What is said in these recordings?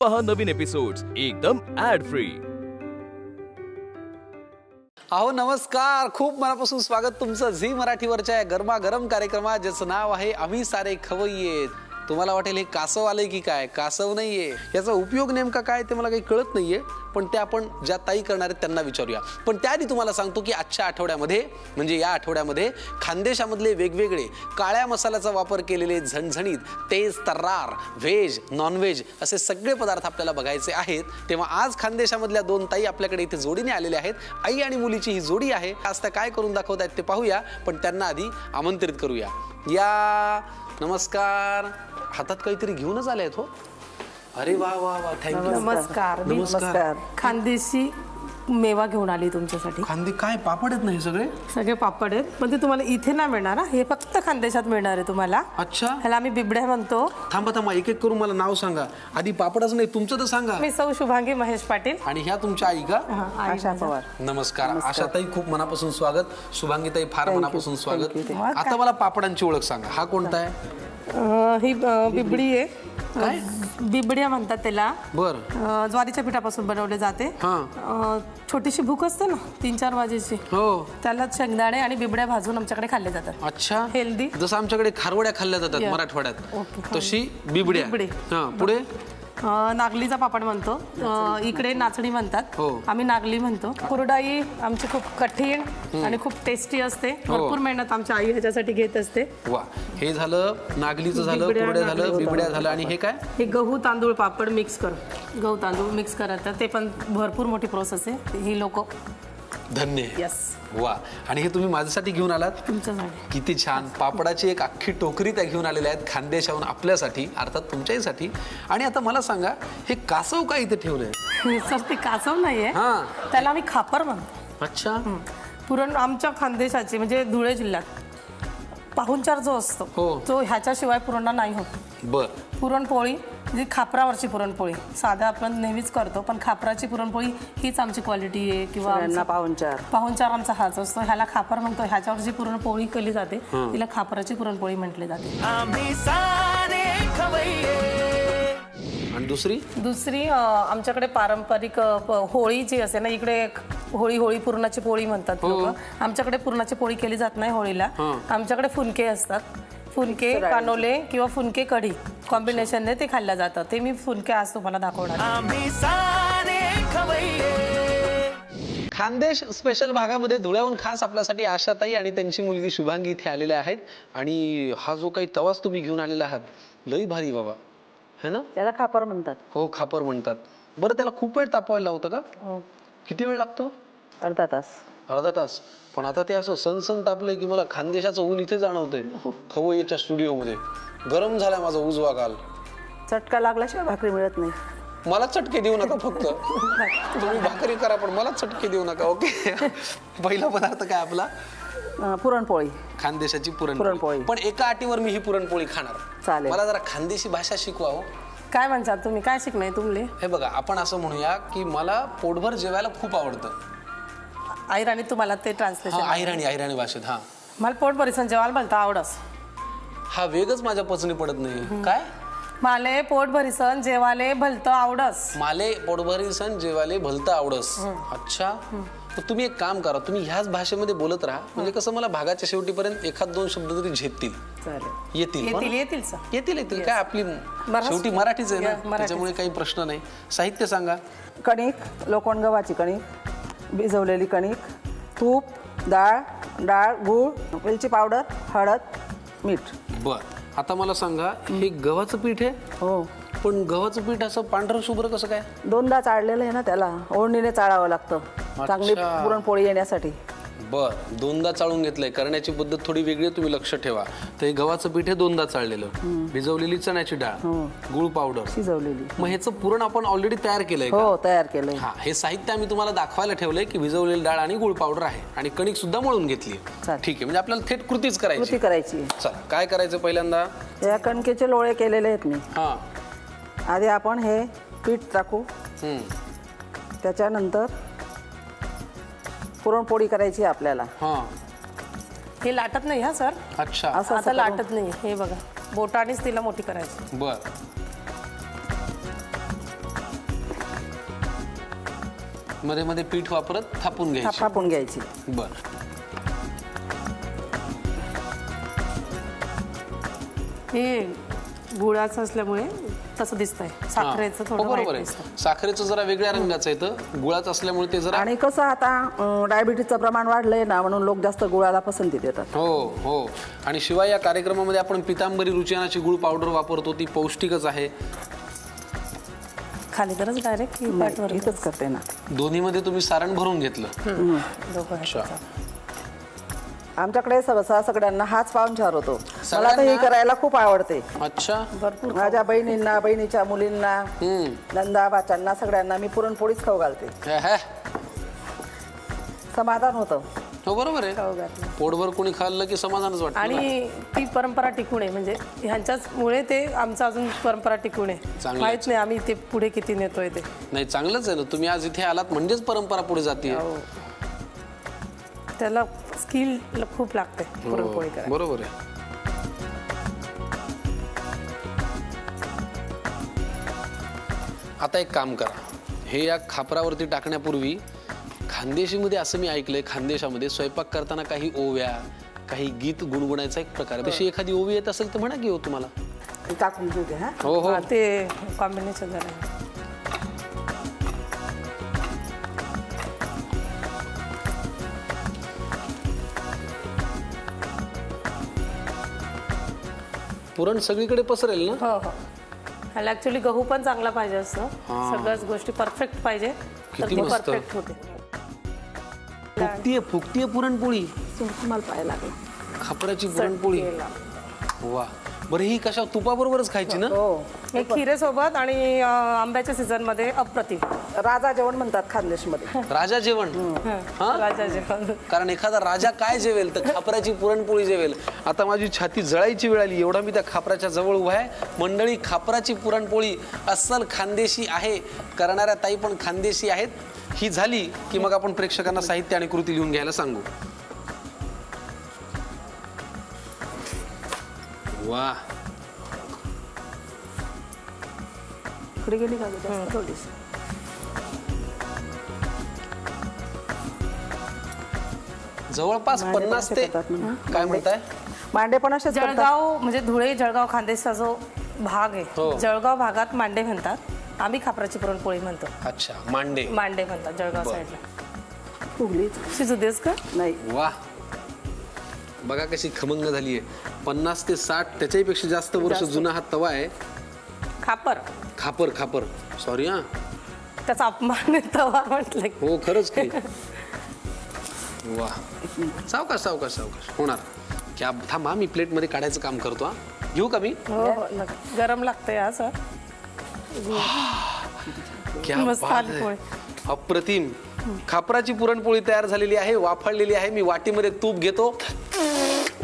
पहा नवीन एपिसोड्स एकदम add free. अहो नमस्कार, खूप मनापासून स्वागत तुमचं झी मराठीवरच्या या गरमागरम कार्यक्रमात, ज्याचं नाव आहे आम्ही सारे खवय्ये। तुम्हाला वाटेल हे कासव आले की काय, कासव नाहीये। याचा उपयोग नेमका काय ते मला काही कळत नाहीये, पण ते आपण ज्या ताई करणार आहेत त्यांना विचारूया। पण त्याआधी तुम्हाला सांगतो की आजच्या आठवड्यामध्ये म्हणजे या आठवड्यामध्ये खानदेशामधले वेगवेगळे काळ्या मसाल्याचा वापर केलेले झणझणीत तेज तर्रार व्हेज नॉन व्हेज असे सगळे पदार्थ आपल्याला बघायचे आहेत। तेव्हा आज खानदेशामधल्या दोन ताई आपल्याकडे इथे जोडीने आलेल्या आहेत। आई आणि मुलीची ही जोडी आहे। आज त्या काय करून दाखवत आहेत ते पाहूया, पण त्यांना आधी आमंत्रित करूया। या नमस्कार। हातात काहीतरी घेऊनच आले आहेत हो। अरे वा वा वा, थँक्यू। नमस्कार। नमस्कार। खानदेशी मेवा घेऊन आली तुमच्यासाठी। खांदे काय पापड आहेत ना हे सगळे? सगळे पापड आहेत, पण ते तुम्हाला इथे नाही मिळणार। हे फक्त खानदेशात मिळणार आहे तुम्हाला। अच्छा, ह्याला आम्ही बिबड्या म्हणतो। थांबा एक एक करून मला नाव सांगा आधी। पापडच नाही, तुमचं तर सांगा। मी सौ शुभांगी महेश पाटील। आणि ह्या तुमच्या आई का? आशा पवार। नमस्कार आशाताई, खूप मनापासून स्वागत। शुभांगीताई फार मनापासून स्वागत। आता मला पापडांची ओळख सांगा, हा कोणता आहे? ही बिबडी आहे। काय बिबड्या म्हणतात त्याला। बर, ज्वारीच्या पिठापासून बनवले जाते। छोटीशी भूक असते ना 3-4 वाजेची, हो, त्याला शेंगदाणे आणि बिबड्या भाजून आमच्याकडे खाल्ले जातात। अच्छा, हेल्दी। जसं आमच्याकडे खारवड्या खाल्ल्या जातात मराठवाड्यात, तशी बिबड्या। पुढे नागलीचा पापड म्हणतो, इकडे नाचणी म्हणतात, आम्ही नागली म्हणतो। कुरडाई आमची खूप कठीण आणि खूप टेस्टी असते। भरपूर मेहनत आमची आई ह्याच्यासाठी घेत असते। वा, हे झालं नागलीचं झालं, कुरड्या झालं, बिबड्या झालं। आणि हे काय? हे गहू तांदूळ पापड मिक्स कर, गहू तांदूळ मिक्स करायचं, ते पण भरपूर मोठी प्रोसेस आहे। ही लोक धन्य। यस। वा, आणि हे तुम्ही माझ्यासाठी घेऊन आलात? तुमच्यासाठी। किती छान। पापडाची एक अख्खी टोकरी त्या घेऊन आलेल्या आहेत खानदेशाहून आपल्यासाठी, अर्थात तुमच्यासाठी। आणि आता मला सांगा, हे कासव काय इथे ठेवलंय? सर ते कासव नाहीये, त्याला आम्ही खापर म्हणतो। अच्छा। पुरण आमच्या खानदेशाची म्हणजे धुळे जिल्ह्यात पाहुणचार जो असतो तो ह्याच्याशिवाय पुरण नाही होत। बर, पुरणपोळी जी खापरावरची पुरणपोळी साध्या आपण नेहमीच करतो, पण खापराची पुरणपोळी हीच आमची क्वालिटी आहे। किंवा पाहुणचार आमचा हाच असतो। ह्याला खापर म्हणतो। ह्याच्यावर जी पुरणपोळी केली जाते तिला खापराची पुरणपोळी म्हटली जाते। आणि दुसरी आमच्याकडे पारंपरिक होळी जी असते ना, इकडे होळी पुरणाची पोळी म्हणतात लोक। आमच्याकडे पुरणाची पोळी केली जात नाही होळीला। आमच्याकडे फुनके असतात, फुनके कानोले किंवा फुनके कढी कॉम्बिनेशनने ते खाल्लं जातं। ते मी फुनके आज तुम्हाला दाखवणार। खानदेश स्पेशल भागामध्ये धुळ्याहून खास आपल्यासाठी आशाताई आणि त्यांची मुलगी शुभांगी इथे आलेल्या आहेत। आणि हा जो काही तवाच तुम्ही घेऊन आलेला आहात, लई भारी बाबा, है ना? त्याला खापर म्हणतात। हो, खापर म्हणतात। बरं, त्याला खूप वेळ तापवायला होतं का? किती वेळ लागतो? अर्धा तास। अर्धा तास? पण आता ते असं सनसन तापलंय की मला खानदेशाचं ऊन इथे जाणवतंय। खवय्येच्या स्टुडिओमध्ये गरम झालाय माझा उजवा गाल। चटका लागल्याशिवाय भाकरी मिळत नाही। मला चटके देऊ नका, फक्त तुम्ही भाकरी करा पण मला चटके देऊ नका, ओके? पहिला पदार्थ काय आपला? पुरणपोळी, खानदेशाची पुरणपोळी। पण एका अटीवर मी ही पुरणपोळी खाणार। चालेल। मला जरा खानदेशी भाषा शिकवा हो। काय म्हणतात तुम्ही? काय शिकणार तुम्ही? हे बघा, आपण असं म्हणूया की मला पोटभर जेवायला खूप आवडतं। आईराणी तुम्हाला ते ट्रान्सलेशन? आईराणी भाषेत। हा, मला पोट भरीसन जेवायला भलतं आवडस। हा वेगच माझ्या पचनी पडत नाही। काय? माले पोट भरीसन जेवाले भलतं आवडस। माले पोटभरीसन जेवाले भलतं आवडस। अच्छा, तर तुम्ही एक काम करा, तुम्ही ह्याच भाषेमध्ये बोलत राहा, म्हणजे कसं मला भागाच्या शेवटीपर्यंत 1-2 शब्द तरी झेपतील। येतील काय, आपली शेवटी मराठीच आहे ना, त्याच्यामुळे काही प्रश्न नाही। साहित्य सांगा। कणिक, लोखंड गव्हाची कणिक, भिजवलेली कणिक, तूप, डाळ, गूळ, वेलची पावडर, हळद, मीठ। बर, आता मला सांगा, हे गव्हाचं पीठ आहे? हो। पण गव्हाचं पीठ असं पांढरं शुभ्र कसं काय? 2दा चाळलेलं आहे ना, त्याला ओढणीने चाळावं लागतं चांगली पुरणपोळी येण्यासाठी। बर, 2दा चाळून घेतलंय। करण्याची पद्धत थोडी वेगळी, तुम्ही लक्ष ठेवा। तर हे गव्हाचं पीठ हे 2दा चाळलेलं, भिजवलेली चण्याची डाळ, गूळ पावडर शिजवलेली। मग ह्याचं पुरण आपण ऑलरेडी तयार केलंय? हो, तयार केलंय। हा, हे साहित्य आम्ही तुम्हाला दाखवायला ठेवलंय की भिजवलेली डाळ आणि गूळ पावडर आहे, आणि कणिक सुद्धा मळून घेतली। ठीक आहे, म्हणजे आपल्याला थेट कृतीच करायची। चला, काय करायचं पहिल्यांदा? या कणकेचे लोळे केलेले आहेत मी। हा, आधी आपण हे पीठ टाकू, त्याच्यानंतर पुरणपोळी करायची आपल्याला। हे लाटत नाही हा सर? अच्छा, असं लाटत नाही। हे बघा, बोटानेच तिला मोठी करायची। बर, मध्ये मध्ये पीठ वापरत थापून घ्यायची. थापून घ्यायची. बर. हे गुळाचं असल्यामुळे तसं दिसतंय. साखरेचं थोडं बरोबर white आहे. दिसतं. साखरेचं जरा वेगळ्या रंगाचं येतं, गुळाचं असल्यामुळे ते जरा. आणि कसं आता डायबिटीजचं प्रमाण वाढलंय ना, म्हणून लोक जास्त गुळाला पसंती देतात. हो हो. आणि शिवाय या कार्यक्रमामध्ये आपण पितांबरी रुचियानाची गुळ पावडर वापरतो, ती पौष्टिकच आहे. खाली तरच डायरेक्ट नाही, इथंच करते ना. दोन्हीमध्ये तुम्ही सारण भरून घेतलं. दोघं अच्छा. आमच्याकडे सहसा सगळ्यांना हाच पाहुणचार होतो. मला तर सगळ्यांना? हे करायला खूप आवडते. अच्छा. भरपूर माझ्या बहिणींना, बहिणीच्या मुलींना, नंदा बाच्यांना सगळ्यांना मी पुरणपोळीच खाऊ घालते. हे, हे. समाधान होतं. हो बरोबर आहे. खाऊ घातलं. पोटभर कोणी खाल्लं की समाधानच वाटतं. आणि ती परंपरा टिकून आहे, म्हणजे ह्यांच्याचमुळे ते आमचं अजून परंपरा टिकून आहे. चांगलं. माहित नाही आम्ही ते पुढे किती नेतोय ते. नाही, चांगलंच आहे ना. तुम्ही आज इथे आलात म्हणजेच परंपरा पुढे जाते. त्याला स्किल खूप लागते पुरणपोळी करायला. बरोबर आहे. आता एक काम करा, हे या खापरावरती टाकण्यापूर्वी खानदेशीमध्ये असं मी ऐकलंय, खानदेशामध्ये स्वयंपाक करताना काही ओव्या, काही गीत गुणगुणायचा एक प्रकार आहे. तशी एखादी ओवी येत असेल तर म्हणा की हो तुम्हाला. ते टाकून घेऊ दे. हा हो हो. हा, ते कॉम्बिनेशन झालं. पुरण सगळीकडे पसरेल ना. हो हो. ह्याला ऍक्च्युली गहू पण चांगला पाहिजे असतं. सगळ्याच गोष्टी परफेक्ट पाहिजे तर किती ती मस्त. परफेक्ट होते. फुगतीये पुरणपोळी, तुम्हाला पाहायला लागेल. खापराची पुरणपोळी. वा. बरं, ही कशा तुपाबरोबरच खायची ना. हो. हे खिरेसोबत आणि आंब्याच्या सीझन मध्ये अप्रतिम. राजा जेवण म्हणतात खानदेशमध्ये. राजा जेवण. राजा जेवण. कारण एखादा राजा काय जेवेल तर खापराची पुरणपोळी जेवेल. आता माझी छाती जळायची वेळ आली, एवढा मी त्या खापराच्या जवळ उभा आहे. मंडळी, खापराची पुरणपोळी अस्सल खानदेशी आहे, करणाऱ्या ताई पण खानदेशी आहेत. ही झाली की मग आपण प्रेक्षकांना साहित्य आणि कृती लिहून घ्यायला सांगू. वा. इकडे गेली का जास्त थोडीच. जवळपास 50 ते काय म्हणताय. मांडे पण असेच करतात. जळगाव म्हणजे धुळे जळगाव खानदेशचा जो भाग हो. आहे, जळगाव भागात मांडे म्हणतात. आम्ही खापराची पुरणपोळी म्हणतो. अच्छा, मांडे. मांडे म्हणतात जळगाव साईडला. फुगलीच शिजू देस का? नाही. वा. बघा कशी खमंग झाली आहे. 50 ते 60 त्याच्याही पेक्षा जास्त वर्ष जुना हा तवा आहे. खापर. खापर सॉरी. हा, त्याचा अपमान आहे तवा म्हटलं की. हो खरंच की. वा. सावकाश होणार. क्या थांबा, मी प्लेट मध्ये काढायचं काम करतो. हा, घेऊ का मी. हो हो नक्की. गरम लागतंय हा सर. क्या मस्त बात आली आहे. पोळी. अप्रतिम. खापराची पुरणपोळी तयार झालेली आहे, वाफळलेली आहे. मी वाटीमध्ये तूप घेतो,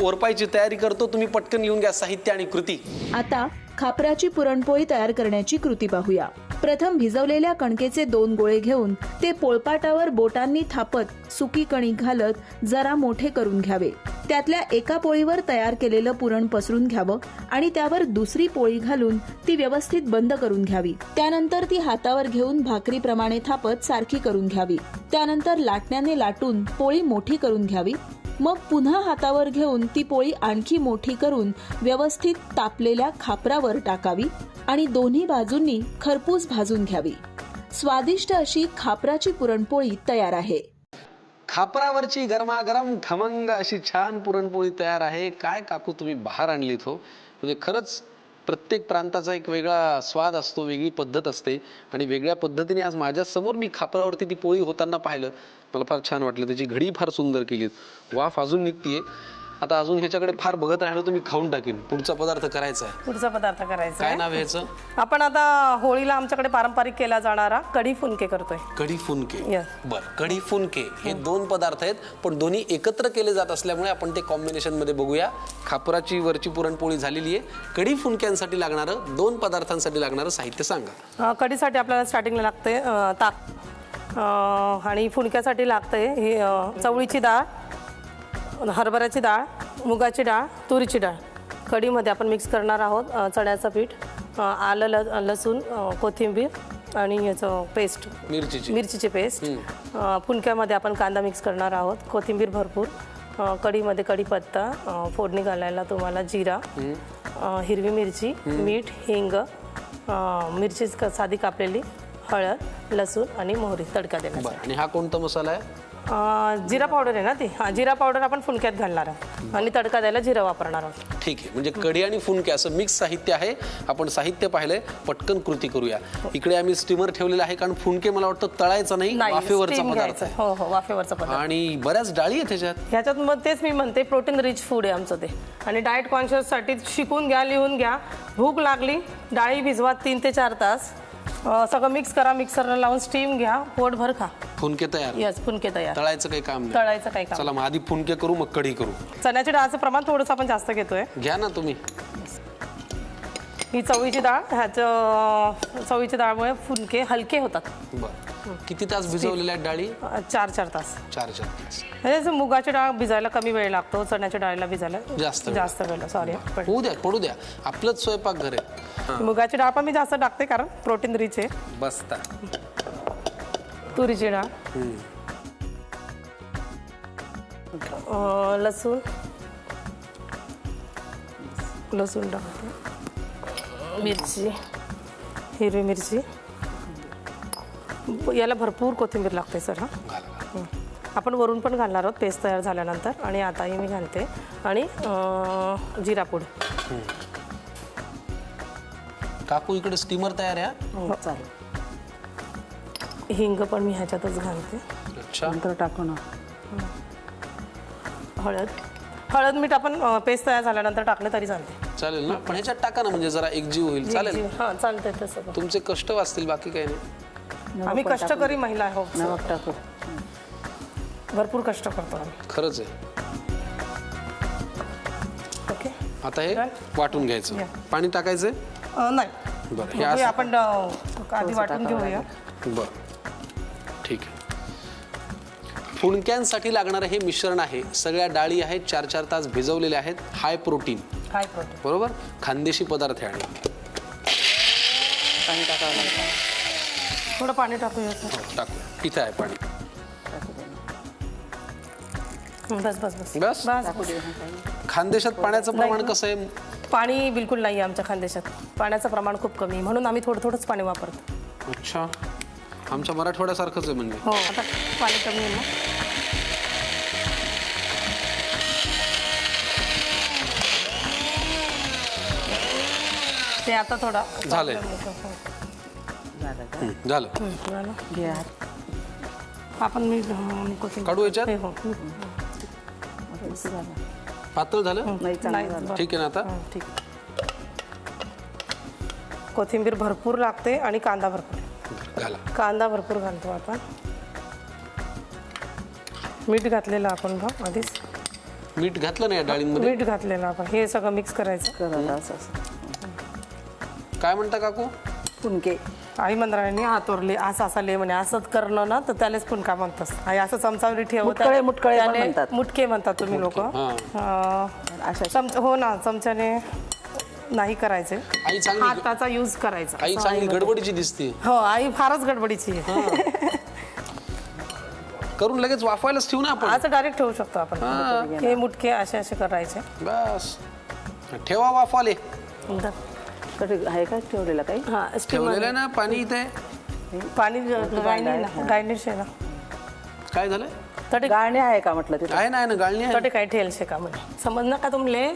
ओरपायची तयारी करतो. तुम्ही पटकन लिहून घ्या साहित्य आणि कृती. आता खापराची पुरणपोळी तयार करण्याची कृती पाहूया. प्रथम भिजवलेल्या कणकेचे 2 गोळे घेऊन ते पोळपाटावर बोटांनी थापत सुकी कणिक घालत जरा मोठे करून घ्यावे. त्यातल्या एका पोळीवर तयार केलेलं पुरण पसरून घ्यावं आणि त्यावर दुसरी पोळी घालून ती व्यवस्थित बंद करून घ्यावी. त्यानंतर ती हातावर घेऊन भाकरीप्रमाणे थापत सारखी करून घ्यावी. त्यानंतर लाटण्याने लाटून पोळी मोठी करून घ्यावी. मग पुन्हा हातावर घेऊन ती पोळी आणखी मोठी करून व्यवस्थित तापलेल्या खापरावर टाकावी आणि दोन्ही बाजूंनी खरपूस भाजून घ्यावी. स्वादिष्ट अशी खापराची पुरणपोळी तयार आहे. खापरावरची गरमागरम खमंग अशी छान पुरणपोळी तयार आहे. काय काकू तुम्ही बाहेर आणलीत हो. म्हणजे खरंच प्रत्येक प्रांताचा एक वेगळा स्वाद असतो, वेगळी पद्धत असते आणि वेगळ्या पद्धतीने आज माझ्या समोर मी खापरावरती ती पोळी होताना पाहिलं. मला फार छान वाटलं. त्याची घडी फार सुंदर केली. वाफ अजून निघतीये. आता अजून ह्याच्याकडे फार बघत राहिलो तर मी खाऊन टाकेन. पुढचा पदार्थ करायचा आहे. पुढचा पदार्थ करायचा काय आहे. नाव आहे ह्याचं. आपण आता होळीला आमच्याकडे पारंपरिक केला जाणारा कढी फुनके करतोय. कढी फुनके. Yes. बरं, कढी फुनके हे 2 पदार्थ आहेत, पण दोन्ही एकत्र केले जात असल्यामुळे आपण ते कॉम्बिनेशन मध्ये बघूया. खापराची वरची पुरणपोळी झालेली आहे. कढी फुनक्यांसाठी लागणारं 2 पदार्थांसाठी लागणारं साहित्य सांगा. कढीसाठी आपल्याला स्टार्टिंगला लागते ताक आणि फुनक्यासाठी लागतंय ही चवळीची डाळ, हरभऱ्याची डाळ, मुगाची डाळ, तुरीची डाळ. कढीमध्ये आपण मिक्स करणार आहोत चण्याचं पीठ, आलं लसूण, कोथिंबीर, आणि याचं पेस्ट मिरचीची पेस्ट. फुनक्यामध्ये आपण कांदा मिक्स करणार आहोत, कोथिंबीर भरपूर, कढीमध्ये कढीपत्ता, फोडणी घालायला तुम्हाला जिरा, हिरवी मिरची, मीठ, हिंग, मिरची साधी कापलेली, हळद, लसूण आणि मोहरी तडका देणार. आणि हा कोणता मसाला आहे? जिरा पावडर आहे ना ती. जिरा पावडर आपण फुनक्यात घालणार आहोत आणि तडका द्यायला जिरा वापरणार आहोत. ठीक आहे, म्हणजे कढी आणि फुनके असं मिक्स साहित्य आहे. आपण साहित्य पाहिलंय, पटकन कृती करूया. इकडे आम्ही स्टीमर ठेवलेलं आहे, कारण फुनके मला वाटतं तळायचं नाही, वाफेवरचा पदार्थ आहे. हो हो, वाफेवरचा पदार्थ. आणि बऱ्याच डाळी आहे ह्याच्यात. मग तेच मी म्हणते, प्रोटीन रिच फूड आहे आमचं ते. आणि डाएट कॉन्शियससाठी शिकून घ्या, लिहून घ्या. भूक लागली, डाळी भिजवा 3 ते 4 तास, सगळं मिक्स करा, मिक्सरला लावून स्टीम घ्या, पोटभर खा. फुनके तयार. यस, फुनके तयार. तळायचं काही काम नाही. तळायचं काही काम. चला मग आधी फुनके करू, मग कढी करू. चण्याच्या डाळचं प्रमाण थोडंसं आपण जास्त घेतोय. घ्या ना तुम्ही. ही चवळीची डाळ, ह्याचं चवळीच्या डाळमुळे फुनके हलके होतात. बरं, किती तास भिजवलेल्या आहेत डाळी? 4 तास. 4 तास. म्हणजे मुगाची डाळ भिजायला कमी वेळ लागतो, चण्याच्या डाळीला भिजायला जास्त वेळ. सॉरी, पडू द्या, आपलंच स्वयंपाक घर आहे. मुगाची डाळ पण मी जास्त टाकते, कारण प्रोटीन रिच आहे. बसता. तुरीची डाळ, लसूण टाकते, मिरची, हिरवी मिरची, याला भरपूर कोथिंबीर लागते सर. आपण वरून पण घालणार आहोत पेस्ट तयार झाल्यानंतर. आणि आताही मी घालते. आणि जिरापूड. काकू इकडे स्टीमर तयार आहे. चालेल. हिंग पण मी ह्याच्यातच घालते. अच्छा, नंतर टाकू ना. हळद मीठ आपण पेस्ट तयार झाल्यानंतर टाकले तरी चालते. चालेल ना, पण ह्याच्यात टाका ना, म्हणजे जरा एकजीव होईल. चालेल. हां, चालतंय तसं. तुमचे कष्ट वाचतील, बाकी काही नाही. आम्ही कष्टकरी महिला आहोत. नमक टाकू. भरपूर कष्ट करतो आम्ही. खरंच आहे. ओके, आता हे वाटून घ्यायचं. पाणी टाकायचंय? नाही. बरं, हे आपण आधी वाटून घेऊया. बरं, ठीक आहे. फुणक्यांसाठी लागणारं हे मिश्रण आहे. सगळ्या डाळी आहेत, 4 तास भिजवलेल्या आहेत. हाय प्रोटीन, बरोबर, खानदेशी पदार्थ आहे. आणि पाणी टाकावं लागतं. थोडं पाणी टाकूया. टाकू. इथं आहे पाणी. बस बस बस बस. बस. खानदेशात पाण्याचं प्रमाण कसं आहे? पाणी बिलकुल नाही आहे आमच्या खानदेशात. पाण्याचं प्रमाण खूप कमी, म्हणून आम्ही थोडंच पाणी वापरतो. अच्छा, आमच्या मराठवाड्यासारखंच आहे म्हणजे. हो, आता पाणी कमी आहे ना. ते आता थोडा झालंय. झालं. घे. आपण मी काढू याच्यात? हो. पातळ झालं? नाही, चांगलं झालं. ठीक आहे ना आता? ठीक. कोथिंबीर भरपूर लागते आणि कांदा भरपूर. घाला. कांदा भरपूर घालतो आपण. मीठ घातलेलं आपण आधीच. मीठ घातलं नाही डाळींमध्ये? मीठ घातलेलं आपण. हे सगळं मिक्स करायचं. काय म्हणता काकू? फुनके. आई मंदिराने हातोरले असा ले म्हणे. असंच करणं ना तर त्यालाच फुनका म्हणतात. आई असं चमचावरी ठेव. मुटकळे पण म्हणतात. मुटके म्हणतात तुम्ही लोक. हो ना, चमच्याने नाही करायचे, आई चांगली, हाताचा यूज करायचा. आई चांगली गडबडीची दिसते. हो, आई फारच गडबडीची आहे. करून लगेच वाफवायलाच ठेवू ना आपण. असं डायरेक्ट ठेवू शकतो आपण. हे मुटके असे करायचे. बस ठेवा वाफवाले. आहे का ठेवलेला काही? हा, ठेवलेलं ना पाणी. इथे पाणी गायनिश आहे ना. काय झालं? तटे गाळणे आहे का म्हटलं तिथे? आहे ना, गाळणी आहे. तटे काय ठेल शे का म्हणे. समजलं का तुमले?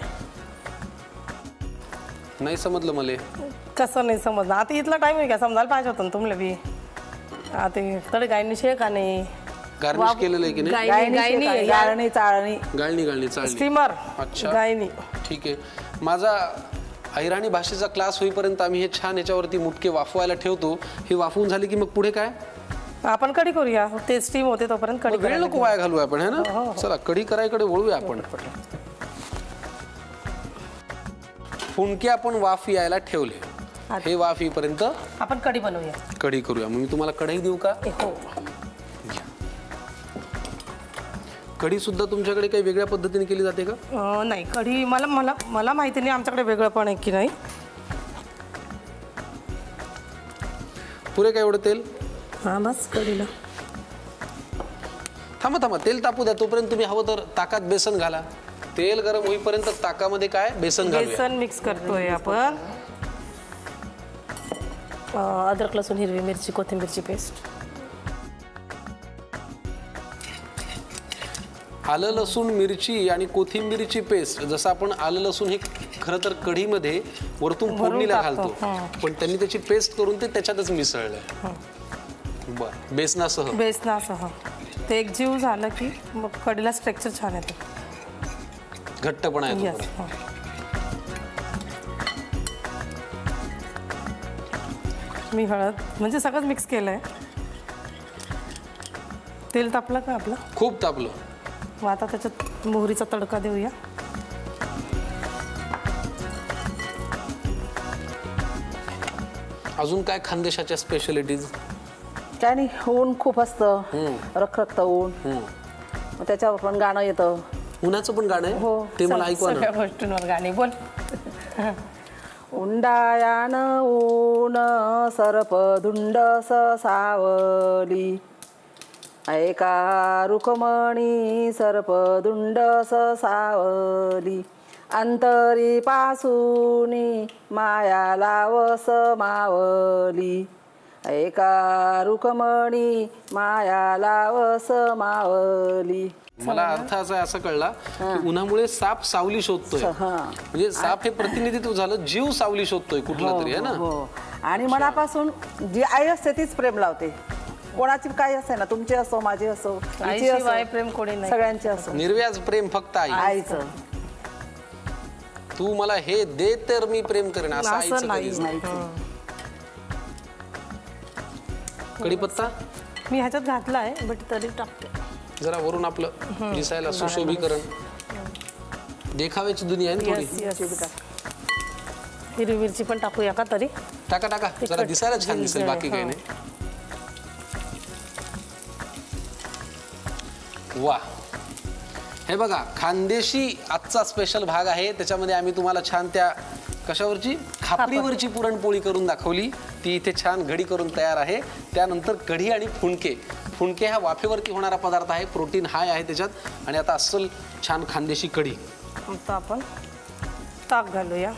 नाही समजलं मला. कसं नाही समजलं? आता इथला टाइम आहे का, समजायला पाहिजे होतं ना तुमले बी. आता तडे गायनिश आहे का नाही? गार्निश केलेलं आहे की नाही? गाळणी, चाळणी. गाळणी चाळणी. स्टीमर. अच्छा, गायनी. ठीक आहे. माझा अहिराणी भाषेचा क्लास होईपर्यंत आम्ही हे छान याच्यावरती मुटके वाफवायला ठेवतो. हे वाफवून झाले की मग पुढे काय? आपण कढी करूया. ते स्टीम होते तोपर्यंत कढी. वेळ नको वाया घालू आपण, है ना? चला कढी करायकडे वळूया आपण. फुनके आपण वाफ यायला ठेवले. हे वाफ येईपर्यंत आपण कढी बनवूया. कढी करूया. मग मी तुम्हाला कढई देऊ का? हो. कढी सुद्धा तुमच्याकडे काही वेगळ्या पद्धतीने केली जाते का? नाही, कढी मला माहिती नाही आमच्याकडे वेगळं पण आहे की नाही. पुरे काय एवढं तेल? हा बस कढीला. थांबा तेल तापू द्या. तोपर्यंत तुम्ही हवं तर ताकात बेसन घाला. तेल गरम होईपर्यंत ताकामध्ये काय बेसन घालूया. बेसन मिक्स करतोय आपण. अद्रक लसूण हिरवी मिरची कोथिंबीरची पेस्ट. आलं लसूण मिरची आणि कोथिंबीरची पेस्ट. जसं आपण आलं लसूण हे खरं तर कढीमध्ये वरतून फोडणीला घालतो, पण त्यांनी त्याची पेस्ट करून ते त्याच्यातच मिसळलंय. बरं, बेसनासह ते एक जीव झालं की मग कढीला स्ट्रक्चर छान येतं, घट्टपणा येतो. Yes, मी हळद म्हणजे सगळंच मिक्स केलंय. तेल तापलं का आपलं? खूप तापलं. मग आता त्याच्यात मोहरीचा तडका देऊया. अजून काय खानदेशाच्या स्पेशालिटीज? काय नाही, ऊन खूप असतं, रखरखतं ऊन, मग त्याच्यावर पण गाणं येतं. उन्हाचं पण गाणं हो, आहे ते मला ऐकवा सगळ्या ना. गोष्टींवर गाणी बोल. उंडायान ऊन सर्पधुंड सावली, ऐका रुक्मणी सर्पधुंड सावली, अंतरी पासूनी माया लावस मावली, ऐका रुक्मणी माया लावस मावली. मला अर्थ असा असं कळला की उन्हामुळे साप सावली शोधतोय. म्हणजे साप हे प्रतिनिधित्व झालं, जीव सावली शोधतोय कुठला तरी, आहे ना. हो, आणि मनापासून जी आई असते तीच प्रेम लावते. कोणाची काही असे ना, तुमची असो माझी असो हिची असो, आईशिवाय प्रेम कोणी नाही. सगळ्यांचे असो. निर्व्याज प्रेम फक्त आई. आईचं तू मला हे दे तर मी प्रेम करेन असं आईचं असं नाही. कधीच नाही. कढीपत्ता मी ह्याच्यात घातलाय बट तरी टाकते जरा वरून, आपलं दिसायला सुशोभीकरण. देखाव्याची दुनिया आहे ना थोडी. हिरवी मिरची पण टाकूया का तरी? टाका जरा दिसायला छान दिसेल, बाकी काही नाही. वा, हे बघा खानदेशी आजचा स्पेशल भाग आहे. त्याच्यामध्ये आम्ही तुम्हाला छान त्या कशावरची, खापरीवरची पुरणपोळी करून दाखवली. ती इथे छान घडी करून तयार आहे. त्यानंतर कढी आणि फुणके हा वाफेवरती होणारा पदार्थ आहे, प्रोटीन हाय आहे त्याच्यात. आणि आता अस्सल छान खानदेशी कढी. आता आपण ताक घालूया.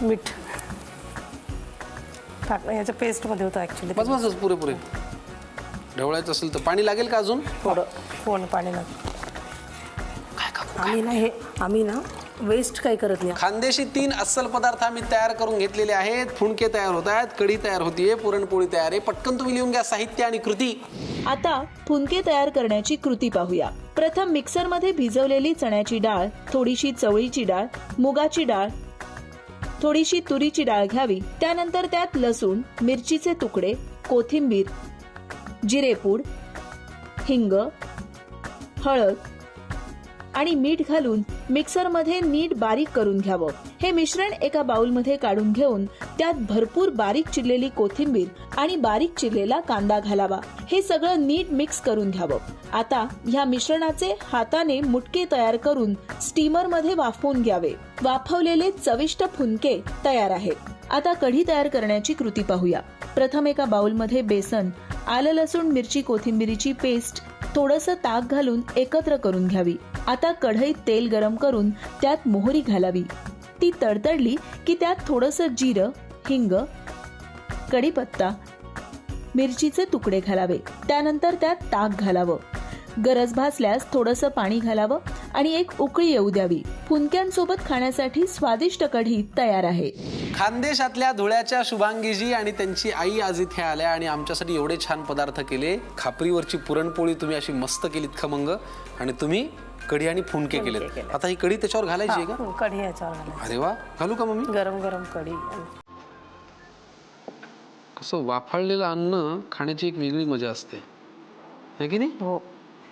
मीठ टाकणं याच्या पेस्टमध्ये होतं ॲक्च्युली. बस पुरे ढवळायचं असेल तर पाणी लागेल का अजून? थोडं पाणी लागेल. आम्ही ना वेस्ट काही करत नाही. खानदेशी 3 अस्सल पदार्थ आम्ही तयार करून घेतलेले आहेत. फुणके तयार होत आहेत, कढी तयार होतीये, पुरणपोळी तयार आहे. पटकन तुम्ही लिहून घ्या साहित्य आणि कृती. आता फुनके तयार करण्याची कृती पाहूया. प्रथम मिक्सरमध्ये भिजवलेली चण्याची डाळ, थोडीशी चवळीची डाळ, मुगाची डाळ, थोडीशी तुरीची डाळ घ्यावी. त्यानंतर त्यात लसूण, मिरचीचे तुकडे, कोथिंबीर, जिरेपूड, हिंग, हळद आणि मीठ घालून मिक्सरमध्ये नीट बारीक करून घ्यावं. हे मिश्रण एका बाउलमध्ये काढून घेऊन त्यात भरपूर बारीक चिरलेली कोथिंबीर आणि बारीक चिरलेला कांदा घालावा. हे सगळं नीट मिक्स करून घ्यावं. आता ह्या मिश्रणाचे हाताने मुटके तयार करून स्टीमरमध्ये वाफवून घ्यावे. वाफवलेले चविष्ट फुनके तयार आहेत. आता कढी तयार करण्याची कृती पाहूया. प्रथम एका बाउलमध्ये बेसन, आलं लसूण मिरची कोथिंबीरीची पेस्ट, थोडंसं ताक घालून एकत्र करून घ्यावी. आता कढईत तेल गरम करून त्यात मोहरी घालावी. ती तडतडली की त्यात थोडंसं जिरं, हिंग, कढीपत्ता, मिरचीचे तुकडे घालावे. त्यानंतर त्यात ताक घालावं. गरज भासल्यास थोडंसं पाणी घालावं आणि एक उकळी येऊ द्यावी. फुनक्यांसोबत खाण्यासाठी स्वादिष्ट कढी तयार आहे. खानदेशातल्या धुळ्याच्या शुभांगीजी आणि त्यांची आई आज इथे आल्या आणि आमच्यासाठी एवढे छान पदार्थ केले. खापरीवरची पुरणपोळी तुम्ही अशी मस्त केलीत खमंग, आणि तुम्ही कढी आणि फुनके केलेत. आता ही कढी त्याच्यावर घालायची आहे का? कढी याच्यावर घालायची. अरे वा, घालू का मम्मी? गरम गरम कढी. कसं वाफाळलेलं अन्न खाण्याची एक वेगळी मजा असते, है की नाही? हो.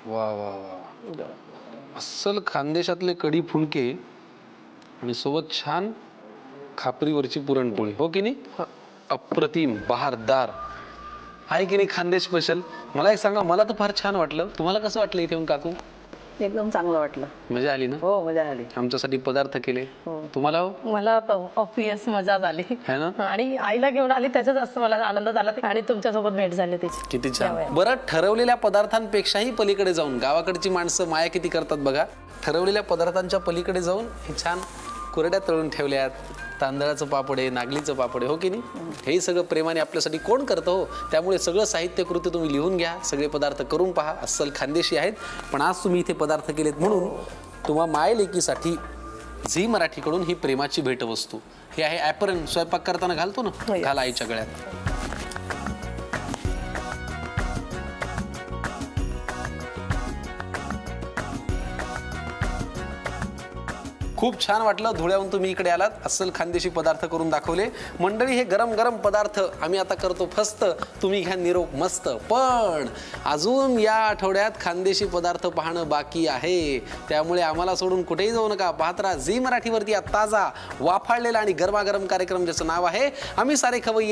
वा वा वा, अस्सल खानदेशातले कढी फुनके आणि सोबत छान खापरीवरची पुरणपोळी, हो की नाही? अप्रतिम, बहारदार आहे की नाही खानदेश स्पेशल. मला एक सांगा, मला तर फार छान वाटलं. तुम्हाला कसं वाटलं इथे येऊन काकू? एकदम चांगलं वाटलं. मजा आली ना? हो मजा आली. आमच्यासाठी पदार्थ केले. हो. तुम्हाला हो? मला ऑब्वियस मजा झाली है ना? आणि आईला घेऊन आली त्याचा जास्त मला आनंद झाला आणि तुमच्यासोबत भेट झाली त्याची. किती छान. बरं, ठरवलेल्या पदार्थांपेक्षाही पलीकडे जाऊन गावाकडची माणसं माया किती करतात बघा. ठरवलेल्या पदार्थांच्या पलीकडे जाऊन हे छान कुरड्या तळून ठेवल्यात, तांदळाचं पापड आहे, नागलीचं पापड आहे, हो की नाही? हे सगळं प्रेमाने आपल्यासाठी कोण करतं हो. त्यामुळे सगळं साहित्य कृती तुम्ही लिहून घ्या, सगळे पदार्थ करून पहा, अस्सल खानदेशी आहेत. पण आज तुम्ही इथे पदार्थ केलेत म्हणून तुम्हा मायलेकीसाठी झी मराठीकडून ही प्रेमाची भेटवस्तू हे आहे ॲपरन. स्वयंपाक करताना घालतो ना, घाला आईच्या गळ्यात. खूप छान वाटलं. धुळ्याहून तुम्ही इकडे आलात, अस्सल खानदेशी पदार्थ करून दाखवले. मंडळी, हे गरम गरम पदार्थ आम्ही आता करतो फस्त, तुम्ही घ्या निरोप मस्त. पण अजून या आठवड्यात खानदेशी पदार्थ पाहणं बाकी आहे, त्यामुळे आम्हाला सोडून कुठेही जाऊ नका. पाहत राहा झी मराठीवरती ताजा वाफाळलेला आणि गरमागरम कार्यक्रम ज्याचं नाव आहे आम्ही सारे खवय्ये.